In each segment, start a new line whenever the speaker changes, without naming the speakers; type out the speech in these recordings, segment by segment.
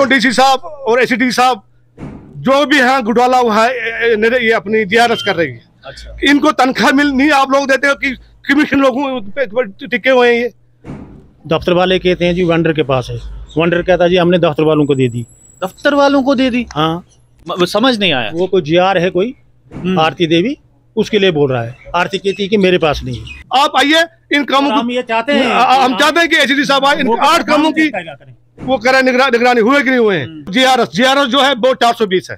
तो डीसी साहब और एसीडी साहब जो भी है घुटाला हुआ है, ये अपनी जीआरएस कर रही है।
अच्छा।
इनको तनख्वाह नहीं आप लोग देते हो कि कमीशन लोगों पे टिके हुए हैं। ये
दफ्तर वाले कहते हैं जी वेंडर के पास है, वेंडर कहता है जी हमने दफ्तर वालों को दे दी।
दफ्तर वालों को दे दी?
हाँ,
समझ नहीं आया।
वो कोई जीआर है कोई आरती देवी, उसके लिए बोल रहा है। आरती कहती है कि मेरे पास नहीं है।
आप आइए इन कामों को,
हम ये चाहते हैं,
हम चाहते हैं कि एसीडी साहब आए, इन 8 कामों की वो करें निगरानी हुए कि नहीं हुए हैं। जीआरएस जो है वो 420 है।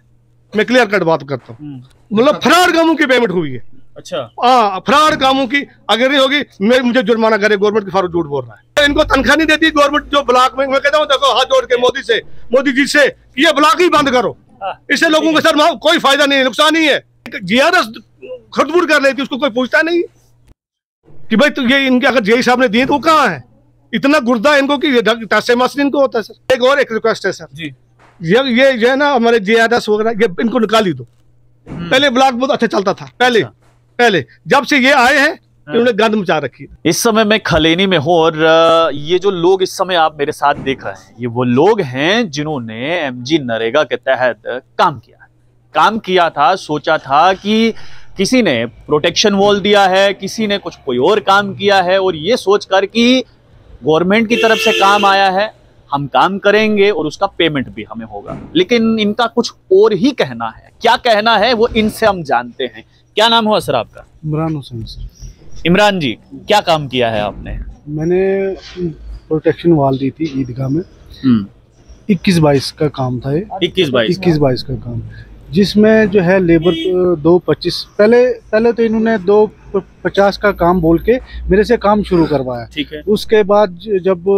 मैं क्लियर कट बात करता हूँ, मतलब फरार कामों की पेमेंट हुई है।
अच्छा।
हाँ, फरार कामों की अगर नहीं होगी मुझे जुर्माना करे गवर्नमेंट की। फारूक झूठ बोल रहा है। इनको तनख्वाह नहीं देती गवर्नमेंट। जो ब्लॉक में मैं कहता हूँ, देखो हाथ जोड़ के मोदी जी से ये ब्लॉक ही बंद करो। इससे लोगों के सर कोई फायदा नहीं है, नुकसान ही है। जीआरएस खतबूर कर लेती, उसको कोई पूछता नहीं कि भाई तो ये इनके अगर जेई साहब ने दिए तो वो कहाँ है। इतना गुर्दा इनको कि टैसे मसले इनको होता है सर। एक रिक्वेस्ट है सर जी, ये जो है ना हमारे जीआरएस वगैरह ये इनको निकाल ही दो। पहले ब्लॉक बहुत अच्छा चलता था, पहले जब से ये आए हैं इन्होंने गंद मचा रखी है।
इस समय मैं खलेनी में हूँ और ये जो लोग इस समय आप मेरे साथ देख रहे हैं, ये वो लोग हैं जिन्होंने एमजी नरेगा के तहत काम किया था। सोचा था कि किसी ने प्रोटेक्शन वॉल दिया है, किसी ने कोई और काम किया है, और ये सोचकर कि गवर्नमेंट की तरफ से काम आया है, हम काम करेंगे और उसका पेमेंट भी हमें होगा। लेकिन इनका कुछ और ही कहना है। क्या कहना है वो इनसे हम जानते हैं। क्या नाम हुआ सर आपका?
इमरान हुसैन सर।
इमरान जी, क्या काम किया है आपने?
मैंने प्रोटेक्शन वॉल दी थी ईदगाह में। 21-22 का काम था ये। 21-22 का काम, जिसमें जो है लेबर 225 पहले तो इन्होंने 250 का काम बोल के मेरे से काम शुरू करवाया।
ठीक है।
उसके बाद जब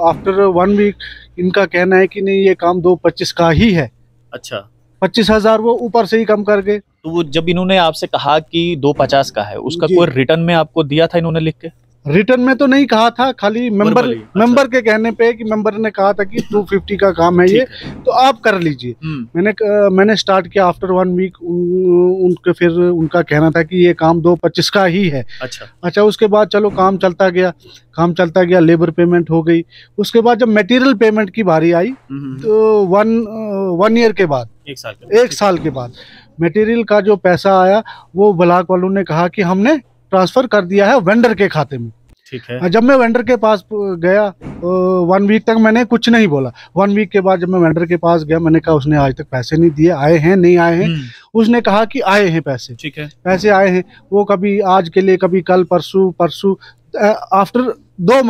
आफ्टर 1 वीक इनका कहना है कि नहीं ये काम 225 का ही है।
अच्छा।
25,000 वो ऊपर से ही कम कर गए।
तो वो जब इन्होंने आपसे कहा कि 250 का है, उसका कोई रिटर्न में आपको दिया था इन्होंने लिख के?
रिटर्न में तो नहीं कहा था, खाली मेंबर के कहने पे कि मेंबर ने कहा था कि 250 का काम है ये, तो आप कर लीजिए। मैंने स्टार्ट किया आफ्टर 1 वीक। उनके फिर उनका कहना था कि ये काम 225 का ही है। अच्छा, उसके बाद चलो काम चलता गया, लेबर पेमेंट हो गई। उसके बाद जब मटेरियल पेमेंट की बारी आई तो 1 ईयर के बाद, 1 साल के बाद मटेरियल का जो पैसा आया वो ब्लॉक वालों ने कहा कि हमने ट्रांसफर कर दिया है वेंडर के खाते में।
ठीक है।
जब मैं वेंडर के पास गया 1 वीक तक मैंने कुछ नहीं बोला। 1 वीक के बाद जब मैं वेंडर के पास गया, मैंने कहा उसने आज तक पैसे नहीं दिए, आए हैं नहीं आए हैं। उसने कहा कि आए हैं पैसे।
ठीक है।
पैसे आए हैं, वो कभी आज के लिए, कभी कल, परसों आफ्टर 2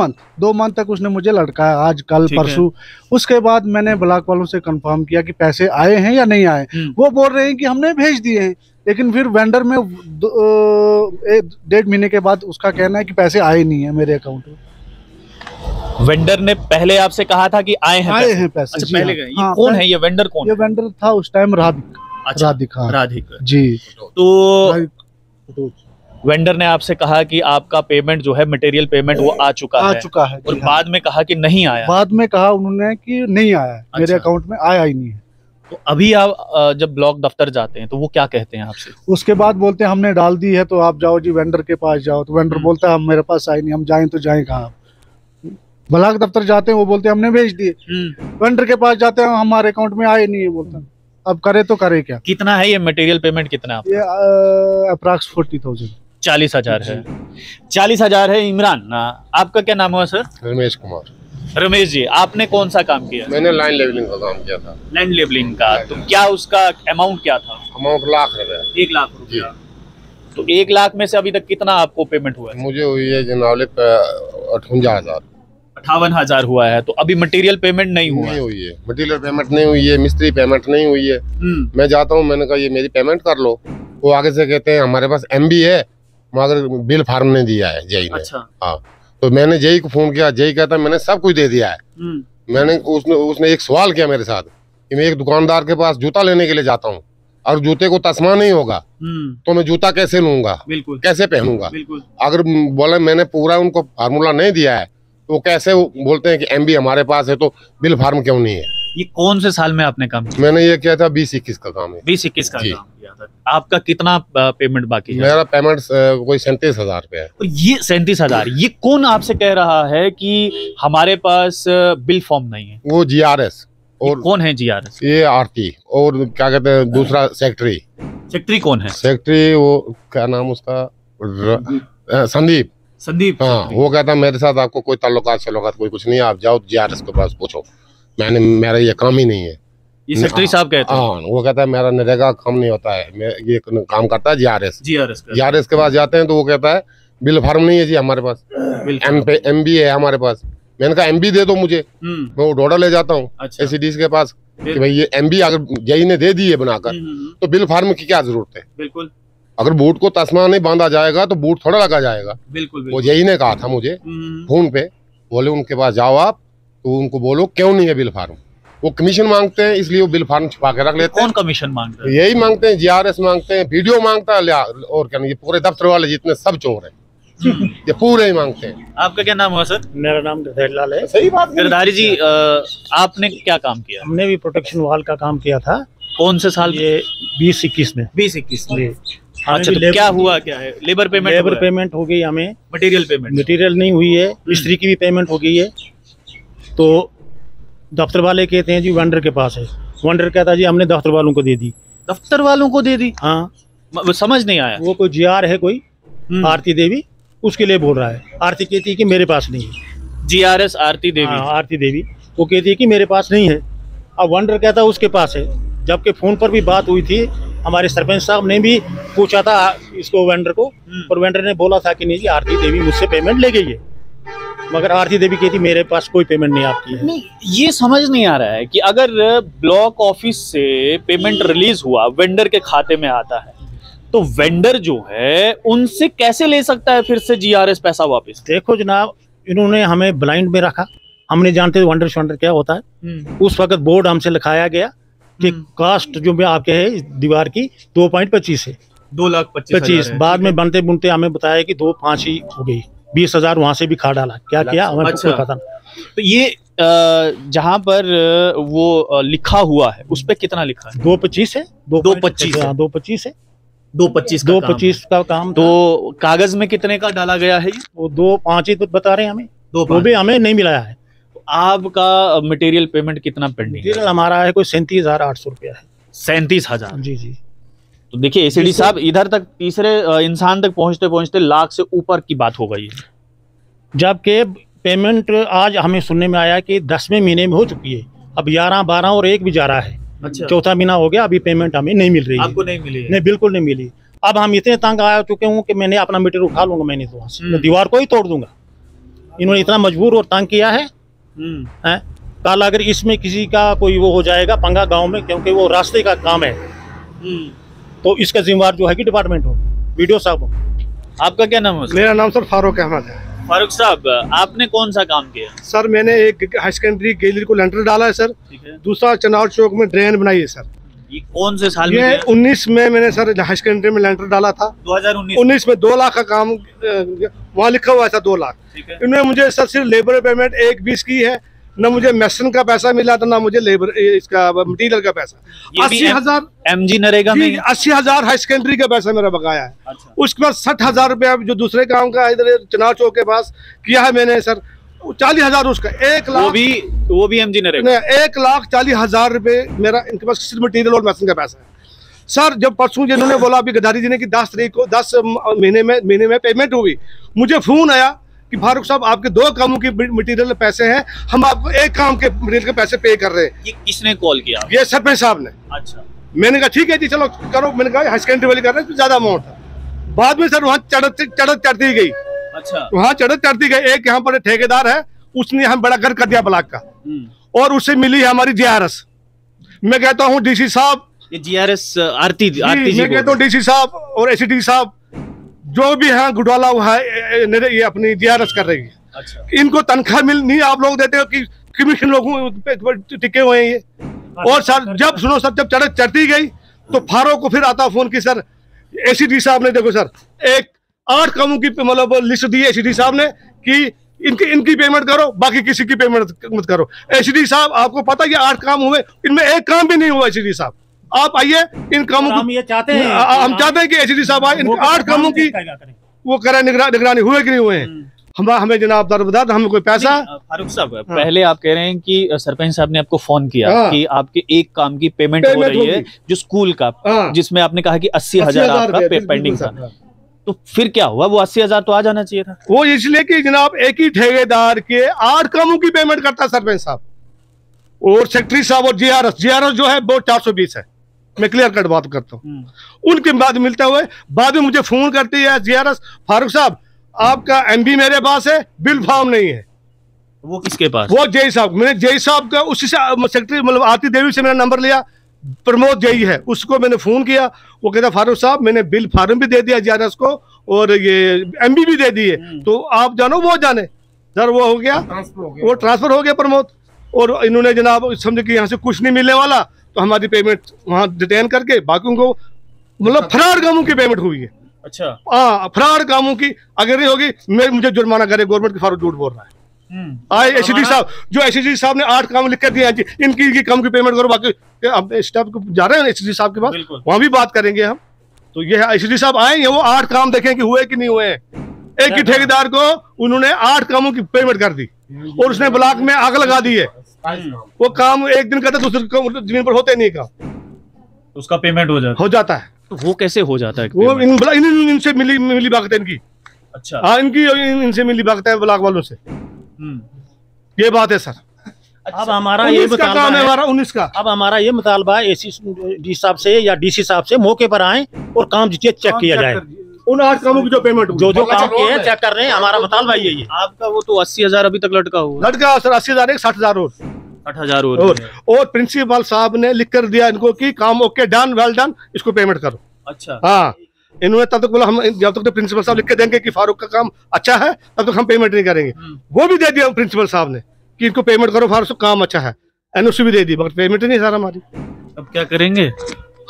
मंथ तक उसने मुझे लटकाया, आज कल परसों। उसके बाद मैंने ब्लॉक वालों से कंफर्म किया कि पैसे आए हैं या नहीं आए। वो बोल रहे हैं कि हमने भेज दिए हैं, लेकिन फिर वेंडर में 1.5 महीने के बाद उसका कहना है कि पैसे आए नहीं है मेरे अकाउंट में।
वेंडर ने पहले आपसे कहा था कि आए हैं पैसे? अच्छा, पहले गए। ये कौन है? ये वेंडर कौन?
ये वेंडर था उस टाइम राधिक जी।
तो वेंडर ने आपसे कहा कि आपका पेमेंट जो है, मटेरियल पेमेंट, वो आ चुका है और बाद में कहा कि नहीं आया।
बाद में कहा उन्होंने कि नहीं आया। मेरे अकाउंट में आया ही नहीं है।
तो अभी आप जब ब्लॉक दफ्तर जाते हैं तो वो क्या कहते हैं आपसे?
उसके बाद बोलते हैं हमने डाल दी है तो आप जाओ जी वेंडर के पास जाओ। तो वेंडर बोलता है हम मेरे पास आई नहीं, हम जाएं तो जाएं कहाँ। ब्लॉक दफ्तर जाते हैं वो बोलते हैं हमने भेज दिए। वेंडर के पास जाते हैं हमारे अकाउंट में आए नहीं है, बोलता अब करे तो करे क्या।
कितना है ये मटेरियल पेमेंट? कितना है?
ये अप्रॉक्स 40,000
40,000 है। 40,000 है। इमरान, आपका क्या नाम हुआ सर?
रमेश कुमार।
रमेश जी, आपने कौन सा काम किया?
मैंने लैंड लेवलिंग का काम किया था।
लैंड लेवलिंग का? तो क्या उसका अमाउंट क्या था?
अमाउंट ₹1,00,000।
1 लाख रुपया। तो 1 लाख में से अभी तक कितना आपको पेमेंट हुआ है?
मुझे हुई है जनाब 58,000।
58,000 हुआ है। तो अभी मटेरियल पेमेंट नहीं हुई
है। मटेरियल पेमेंट नहीं हुई है, मिस्त्री पेमेंट नहीं हुई है। मैं जाता हूँ, मैंने कहा ये मेरी पेमेंट कर लो। वो आगे से कहते हैं हमारे पास MB है, मगर बिल फार्म ने दिया है जेई ने।
अच्छा।
हाँ, तो मैंने जेई को फोन किया, जेई कहता मैंने सब कुछ दे दिया है। मैंने उसने एक सवाल किया मेरे साथ कि मैं एक दुकानदार के पास जूता लेने के लिए जाता हूँ और जूते को तस्मा नहीं होगा तो मैं जूता कैसे लूंगा, कैसे पहनूंगा। अगर बोले मैंने पूरा उनको फार्मूला नहीं दिया है तो कैसे बोलते हैं कि MB हमारे पास है तो बिल फार्म क्यों नहीं है।
ये कौन से साल में आपने काम किया?
मैंने ये किया था 20-21 का काम है।
20-21 का काम किया था। आपका कितना पेमेंट बाकी है?
मेरा पेमेंट कोई 37,000 रुपया है।
तो ये 37,000, ये कौन आपसे कह रहा है कि हमारे पास बिल फॉर्म नहीं है?
वो GRS और
कौन है जीआरएस?
ये आरती और क्या कहते हैं दूसरा सेक्रेटरी।
सेक्रेटरी कौन है?
सेक्रेटरी वो क्या नाम उसका संदीप।
संदीप।
हाँ, वो कहता मेरे साथ आपको कोई ताल्लुकात शलुकात कोई कुछ नहीं है, आप जाओ जीआरएस के पास पूछो, मेरा ये काम ही नहीं है।
ये सेक्रेटरी साहब कहते हैं?
हाँ, वो कहता है मेरा नरेगा काम नहीं होता है, ये काम करता है जीआरएस।
जीआरएस
के पास जाते हैं तो वो कहता है बिल फार्म नहीं है जी हमारे पास, एमबी है हमारे पास। मैंने कहा एमबी दे दो मुझे, मैं वो डोडा ले जाता हूँ एसीडीएस के पास कि भाई ये एमबी अगर जेई ने दे दी है बनाकर तो बिल फार्म की क्या जरूरत है।
बिल्कुल,
अगर बूट को तस्मा नहीं बांधा जाएगा तो बूट थोड़ा लगा जाएगा।
बिल्कुल,
वो जेई ने कहा था मुझे फोन पे, बोले उनके पास जाओ आप तो उनको बोलो क्यों नहीं है बिल फार्म। वो कमीशन मांगते हैं इसलिए वो बिल फार्म छुपा के रख लेते हैं।
कौन कमीशन मांगता है?
यही मांगते हैं, जीआरएस मांगते हैं, वीडियो मांगता है, और क्या नहीं, ये पूरे दफ्तर वाले जितने सब चोर हैं ये पूरे ही मांगते हैं।
आपका क्या नाम हुआ सर?
मेरा नाम गिरधारीलाल है।
सही बात है।
गिरधारी जी, आपने क्या काम किया?
हमने भी प्रोटेक्शन वाल का काम किया था।
कौन से साल?
ये 2021 में।
2021 में।
अच्छा,
तो क्या हुआ, क्या है? लेबर पेमेंट
हो गई हमें।
मटेरियल
नहीं हुई है, मिस्त्री की भी पेमेंट हो गई है। तो दफ्तर वाले कहते हैं जी वेंडर के पास है। वेंडर कहता है जी हमने दफ्तर वालों को दे दी।
दफ्तर वालों को दे दी?
हाँ,
समझ नहीं आया।
वो कोई जीआर है कोई आरती देवी, उसके लिए बोल रहा है। आरती कहती है कि मेरे पास नहीं है।
जीआरएस आरती देवी?
हाँ, आरती देवी वो कहती है कि मेरे पास नहीं है। अब वेंडर कहता है उसके पास है, जबकि फोन पर भी बात हुई थी। हमारे सरपंच साहब ने भी पूछा था इसको वेंडर को, और वेंडर ने बोला था कि नहीं जी आरती देवी मुझसे पेमेंट ले गई है। मगर आरती देवी कहती मेरे पास कोई पेमेंट नहीं आपकी है।
नहीं, ये समझ नहीं आ रहा है कि अगर ब्लॉक ऑफिस से पेमेंट रिलीज हुआ वेंडर के खाते में आता है तो वेंडर जो है उनसे कैसे ले सकता है फिर से जीआरएस पैसा वापस?
देखो जनाब, इन्होंने हमें ब्लाइंड में रखा। हमने जानते वेंडर शेंडर क्या होता है। उस वक्त बोर्ड हमसे लिखाया गया कि कास्ट जो भी आपके है दीवार की 2.25 है,
2,25,000।
बाद में बनते बुनते हमें बताया कि 2.5 ही हो गई। 20,000 वहां से भी खा डाला। क्या किया हमें
अच्छा।
पता नहीं।
तो ये जहाँ पर वो लिखा हुआ है उस पे कितना लिखा है?
2.25 है।
2.25 है।
2.25 है।
2.25
का काम।
तो कागज में कितने का डाला गया है?
वो 2.5 ही तो बता रहे हैं हमें।
2.5
वो भी हमें नहीं मिला है।
आपका मटेरियल पेमेंट कितना पेंडिंग है?
हमारा है कोई 37,800 रुपया है।
37,000?
जी जी।
तो देखिए एसीडी साहब, इधर तक तीसरे इंसान तक पहुंचते पहुंचते लाख से ऊपर की बात हो गई है।
जबकि पेमेंट आज हमें सुनने में आया कि 10वें महीने में हो चुकी है। अब 11, 12 और 1 भी जा रहा है।
अच्छा।
चौथा महीना हो गया, अभी पेमेंट हमें नहीं मिल रही है।
आपको नहीं मिली है?
नहीं, बिल्कुल नहीं मिली। अब हम इतने तंग आ चुके हूँ कि मैंने अपना मीटर उठा लूंगा, मैंने तो वहां से मैं दीवार को ही तोड़ दूंगा। इन्होंने इतना मजबूर और तंग किया है। कल अगर इसमें किसी का कोई वो हो जाएगा पंगा गांव में, क्योंकि वो रास्ते का काम है, तो इसका जिम्मेवार जो है कि डिपार्टमेंट हो, वीडियो साहब हो।
आपका क्या नाम है?
मेरा नाम सर फारूक अहमद है।
फारूक साहब, आपने कौन सा काम किया?
सर मैंने एक हाई सेकेंडरी गैलरी को लेंटर डाला है सर।
ठीक है।
दूसरा चनार चौक में ड्रेन बनाई है सर।
ये कौन से साल में
ये
किया?
19 में मैंने सर हाई सेकेंडरी में लेंटर डाला था।
2019
में 2 लाख का काम वहाँ लिखा हुआ था 2 लाख।
ठीक है।
इन्होंने मुझे सर सिर्फ लेबर पेमेंट 1,20 की है, न मुझे मेसन का पैसा मिला था, ना मुझे लेबर इसका मटीरियल का पैसा। 80,000
एमजी नरेगा में
80,000 हाई सेकेंडरी का पैसा मेरा बकाया है।
अच्छा।
उसके बाद 60,000 रुपया जो दूसरे काम का इधर चनार चौक के पास किया है मैंने सर। 40,000 उसका 1 लाख
वो भी एमजी नरेगा।
1,40,000 रुपए मेरा इनके पास सिर्फ मटीरियल और मेसन का पैसा है सर। जब परसों जिन्होंने बोला अभी गद्दारी जी ने कि 10 तारीख को 10 महीने में पेमेंट हुई, मुझे फोन आया कि फारूक साहब आपके 2 कामों की मटेरियल पैसे हैं, हम आपको 1 काम के मटेरियल के पैसे पे कर रहे हैं।
ये किसने कॉल किया?
ये सरपंच साहब ने।
अच्छा।
मैंने कहा ठीक है जी चलो करो। मैंने कहा हाई सेकेंडरी वाली कर रहे हैं, ज्यादा अमाउंट है। बाद में सर वहाँ चढ़त चढ़ती गई।
अच्छा।
वहाँ चढ़त चढ़ती गई। एक यहाँ पर ठेकेदार है, उसने हम बड़ा घर कर दिया ब्लॉक का, और उससे मिली है हमारी जीआरएस। मैं कहता हूँ डीसी साहब,
ये जीआरएस आरती जी
मैं कहता हूँ डीसी साहब और एसीडी साहब जो भी है घुटाला हुआ है, ये अपनी जीआरएस कर रही है।
अच्छा।
इनको तनख्वाह नहीं आप लोग देते हो कि कमीशन लोगों पे टिके हुए हैं ये। और सर जब सुनो सर, जब चढ़त चढ़ती गई तो फारूक को फिर आता फोन की सर एसीडी साहब ने, देखो सर 8 कामों की मतलब लिस्ट दी एसीडी साहब ने कि इनकी पेमेंट करो, बाकी किसी की पेमेंट मत करो। एसीडी साहब आपको पता है ये 8 काम हुए, इनमें 1 काम भी नहीं हुआ। एसीडी साहब आप आइए, इन कामों
हम ये चाहते हैं,
हम चाहते हैं कि एसीडी साहब आए, इन 8 कामों की वो करें निगरानी हुए कि नहीं हुए हैं। हमें जनाब दरबदार हमें कोई पैसा।
फारूक साहब, पहले आप कह रहे हैं कि सरपंच साहब ने आपको फोन किया कि आपके एक काम की पेमेंट हो रही है जो स्कूल का, जिसमें आपने कहा कि 80,000 आपका पेंडिंग था, तो फिर क्या हुआ? वो 80,000 तो आ जाना चाहिए था।
वो इसलिए कि जनाब एक ही ठेकेदार के 8 कामों की पेमेंट करता है सरपंच साहब और सेक्रेटरी साहब और जीआरएस जो है वो 420 है। मैं क्लियर कट बात करता हूँ। उनके बाद मिलते हुए बाद में मुझे फोन करती है जीआरएस, फारूक साहब आपका एमबी मेरे पास है, बिल फॉर्म नहीं है।
वो किसके पास?
वो जय साहब। मैंने जय साहब का उसी से सेक्रेटरी मतलब आरती देवी से मेरा नंबर लिया, प्रमोद जय है, उसको मैंने फोन किया। वो कहता फारूक साहब मैंने बिल फॉर्म भी दे दिया जीआरएस को और ये एमबी भी दे दिए, तो आप जानो वो जाने। सर वो हो गया, वो ट्रांसफर हो गया प्रमोद, और इन्होंने जनाब समझे कि यहाँ से कुछ नहीं मिलने वाला, तो हमारी पेमेंट वहाँ डिटेन करके बाकी को मतलब फरार कामों की पेमेंट हुई है।
अच्छा,
हाँ फरार कामों की अगर नहीं होगी मुझे जुर्माना करे गवर्नमेंट की। फारूक झूठ बोल रहा है। एसीडी साहब जो एसीडी साहब ने 8 काम लिख कर दिए इनकी काम की पेमेंट करो, बाकी अब स्टाफ को जा रहे हैं एसीडी साहब के पास, वहां भी बात करेंगे हम। तो ये एसीडी साहब आएंगे, वो 8 काम देखें कि हुए कि नहीं हुए। एक ही ठेकेदार को उन्होंने 8 कामों की पेमेंट कर दी और उसने ब्लॉक में आग लगा दी है। वो काम एक दिन करता दूसरे जमीन पर होते नहीं काम,
उसका पेमेंट हो जाता है। तो वो कैसे हो जाता है?
वो इनसे मिली भगत है इनकी।
अच्छा,
हाँ इनकी इनसे मिली भगत है ब्लॉक वालों से। ये बात है सर।
अब हमारा ये मुतालबा है,
हमारा 19 का
अब हमारा ये मुतालबा है एसीडी साहब से या डीसी साहब से मौके पर आए और काम चेक किया जाए।
उन 8 कामों की जो पेमेंट
जो काम किए हैं चेक कर रहे हैं, हमारा मुतालबा यही है।
आपका वो तो 80,000 अभी तक लटका हुआ।
लटका सर 80,000 60,000 और
60,000
और प्रिंसिपल साहब ने लिख कर दिया इनको कि काम ओके डन वेल डन, इसको पेमेंट करो।
अच्छा,
हाँ इन्होंने तब तक बोला हम जब तक तो प्रिंसिपल साहब लिख के देंगे कि फारूक का काम अच्छा है तब तक हम पेमेंट नहीं करेंगे। वो भी दे दिया प्रिंसिपल साहब ने कि इनको पेमेंट करो, फारूक का काम अच्छा है, एनओसी भी दे दी, मगर पेमेंट नहीं सर हमारी।
अब क्या करेंगे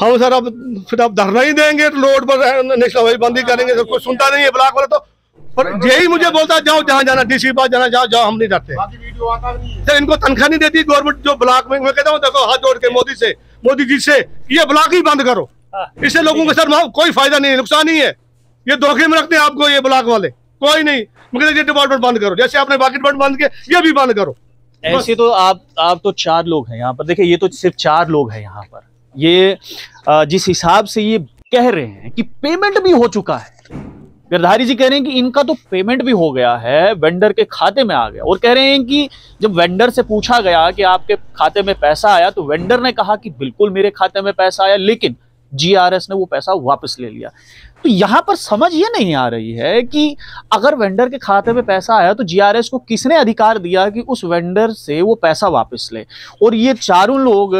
हम सर? अब फिर आप धरना ही देंगे रोड पर, नेशनल बंदी करेंगे, सब कुछ सुनता नहीं है ब्लॉक वाला। तो पर यही मुझे बोलता जाओ जहाँ जाना डीसी पास जाना जाओ, हम नहीं जाते सर। इनको तनख्वाह नहीं देती गवर्नमेंट जो ब्लॉक में। मैं कहता हूँ देखो हाथ जोड़ के मोदी जी से ये ब्लॉक ही बंद करो, इससे लोगों को सर कोई फायदा नहीं है, नुकसान ही है। ये धोखे में रखते हैं आपको ये ब्लॉक वाले, कोई नहीं। मुझे ये डिपार्टमेंट बंद करो, जैसे आपने बाकी डिपार्टमेंट बंद किया ये भी बंद करो।
ऐसे तो आप तो 4 लोग हैं यहाँ पर। देखिए ये तो सिर्फ 4 लोग हैं यहाँ पर। ये जिस हिसाब से ये कह रहे हैं कि पेमेंट भी हो चुका है, गिरधारी जी कह रहे हैं कि इनका तो पेमेंट भी हो गया है, वेंडर के खाते में आ गया। और कह रहे हैं कि जब वेंडर से पूछा गया कि आपके खाते में पैसा आया, तो वेंडर ने कहा कि बिल्कुल मेरे खाते में पैसा आया, लेकिन जीआरएस ने वो पैसा वापस ले लिया। तो यहाँ पर समझ ये नहीं आ रही है कि अगर वेंडर के खाते में पैसा आया तो जीआरएस को किसने अधिकार दिया कि उस वेंडर से वो पैसा वापस ले। और ये चारों लोग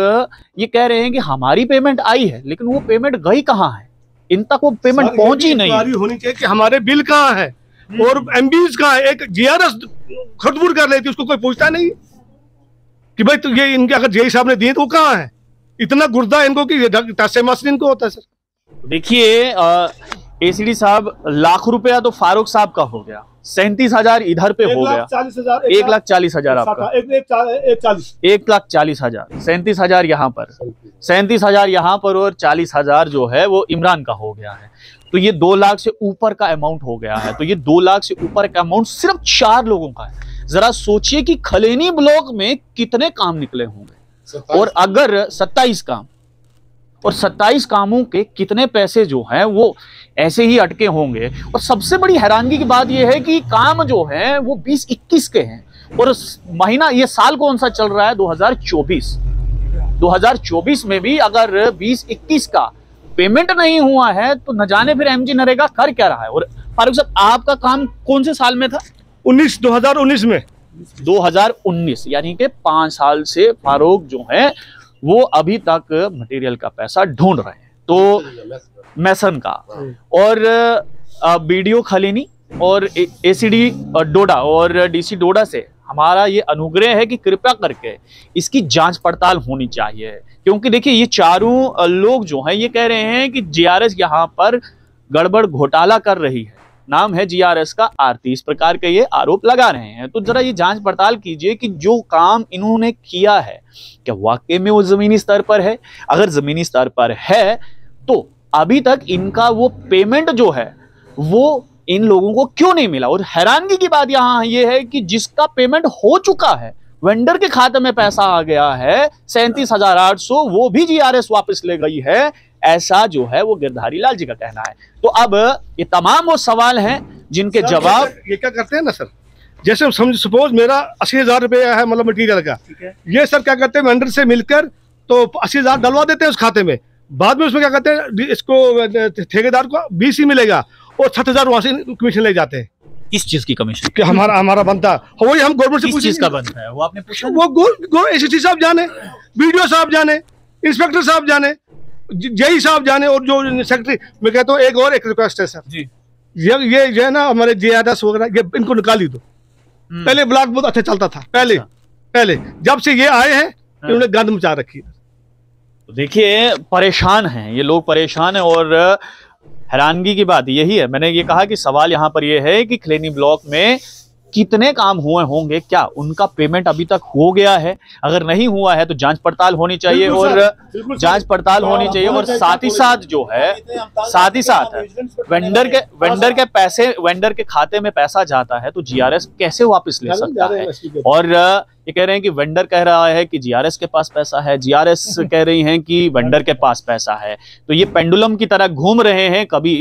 ये कह रहे हैं कि हमारी पेमेंट आई है, लेकिन वो पेमेंट गई कहाँ है? इन तक वो पेमेंट पहुंची नहीं है।
होनी चाहिए कि हमारे बिल कहाँ है और एमबीज कहाँ है। एक जीआरएस खुदबुर कर लेती, उसको कोई पूछता नहीं कि भाई तो ये इनके अगर जेई साहब ने दिए तो वो कहाँ है। इतना गुर्दा इनको कि टसे मसलिन को होता है सर।
देखिए एसीडी साहब, लाख रुपया तो फारूक साहब का हो गया, 37,000 इधर पे हो गया, 1,40,000 आपका, 1,40,000, 37,000 यहाँ पर, 37,000 यहाँ पर और 40,000 जो है वो इमरान का हो गया है। तो ये 2 लाख से ऊपर का अमाउंट हो गया है। तो ये 2 लाख से ऊपर का अमाउंट सिर्फ 4 लोगों का है। जरा सोचिए कि खलेनी ब्लॉक में कितने काम निकले होंगे, और अगर 27 काम और 27 कामों के कितने पैसे जो हैं वो ऐसे ही अटके होंगे। और सबसे बड़ी हैरानगी की बात यह है कि काम जो है वो 20-21 के हैं, और महीना ये साल कौन सा चल रहा है? 2024। 2024 में भी अगर 20-21 का पेमेंट नहीं हुआ है तो न जाने फिर एमजी नरेगा कर क्या रहा है। और फारूक साहब, आपका काम कौन से साल में था?
2019 में।
2019 यानी कि 5 साल से फारूक जो है वो अभी तक मटेरियल का पैसा ढूंढ रहे हैं। तो मैसन का और बीडीओ खलेनी और एसीडी डोडा और डीसी डोडा से हमारा ये अनुग्रह है कि कृपया करके इसकी जांच पड़ताल होनी चाहिए। क्योंकि देखिए ये चारों लोग जो हैं ये कह रहे हैं कि जीआरएस यहाँ पर गड़बड़ घोटाला कर रही है, नाम है जीआरएस का आरती, इस प्रकार के ये आरोप लगा रहे हैं। तो जरा ये जांच पड़ताल कीजिए कि जो काम इन्होंने किया है क्या वाकई में वो जमीनी स्तर पर है। अगर जमीनी स्तर पर है तो अभी तक इनका वो पेमेंट जो है वो इन लोगों को क्यों नहीं मिला। और हैरानगी की बात यहां यह है कि जिसका पेमेंट हो चुका है, वेंडर के खाते में पैसा आ गया है 37,800, वो भी जीआरएस वापस ले गई है, ऐसा जो है वो गिरधारी लाल जी का कहना है। तो अब ये तमाम वो सवाल हैं जिनके जवाब
ये क्या करते हैं ना सर, जैसे सपोज मेरा 80,000 रुपया है मतलब मटीरियल का, ये सर क्या करते हैं वेंडर से मिलकर तो 80,000 डलवा देते हैं उस खाते में, बाद में उसमें क्या करते हैं इसको ठेकेदार को 20 ही मिलेगा और 60,000 वहां से कमीशन ले जाते हैं।
किस चीज की कमीशन
कि हमारा बनता है, वही हम गवर्नमेंट से
किस चीज का बनता है वो आपने पूछा?
वो एसएससी साहब जाने, बीडीओ साहब जाने, इंस्पेक्टर साहब जाने, जेई साहब जाने, और जो सेक्रेटरी। मैं कहता हूँ एक रिक्वेस्ट है सर जी, ये जो है ना हमारे जीआरएस वगैरह ये इनको निकाल ही दो। पहले ब्लॉक बहुत अच्छा चलता था, पहले जब से ये आए हैं इन्होंने गंद मचा रखी है।
तो देखिए परेशान हैं ये लोग, परेशान है। और हैरानगी की बात यही है, मैंने ये कहा कि सवाल यहाँ पर ये है कि खलेनी ब्लॉक में कितने काम हुए होंगे, क्या उनका पेमेंट अभी तक हो गया है? अगर नहीं हुआ है तो जांच पड़ताल होनी चाहिए, और जांच पड़ताल होनी चाहिए। और साथ ही साथ जो है, साथ ही साथ वेंडर के खाते में पैसा जाता है तो जीआरएस कैसे वापस ले सकता है? और ये कह रहे हैं कि वेंडर कह रहा है कि जीआरएस के पास पैसा है, जीआरएस कह रही हैं कि वेंडर के पास पैसा है। तो ये पेंडुलम की तरह घूम रहे हैं, कभी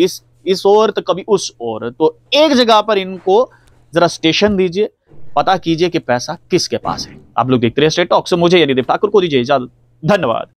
इस ओर तो कभी उस ओर। तो एक जगह पर इनको जरा स्टेशन दीजिए, पता कीजिए कि पैसा किसके पास है। आप लोग देखते रहिए स्टेट टॉक से, मुझे यानी ठाकुर को दीजिए इजाजत। धन्यवाद।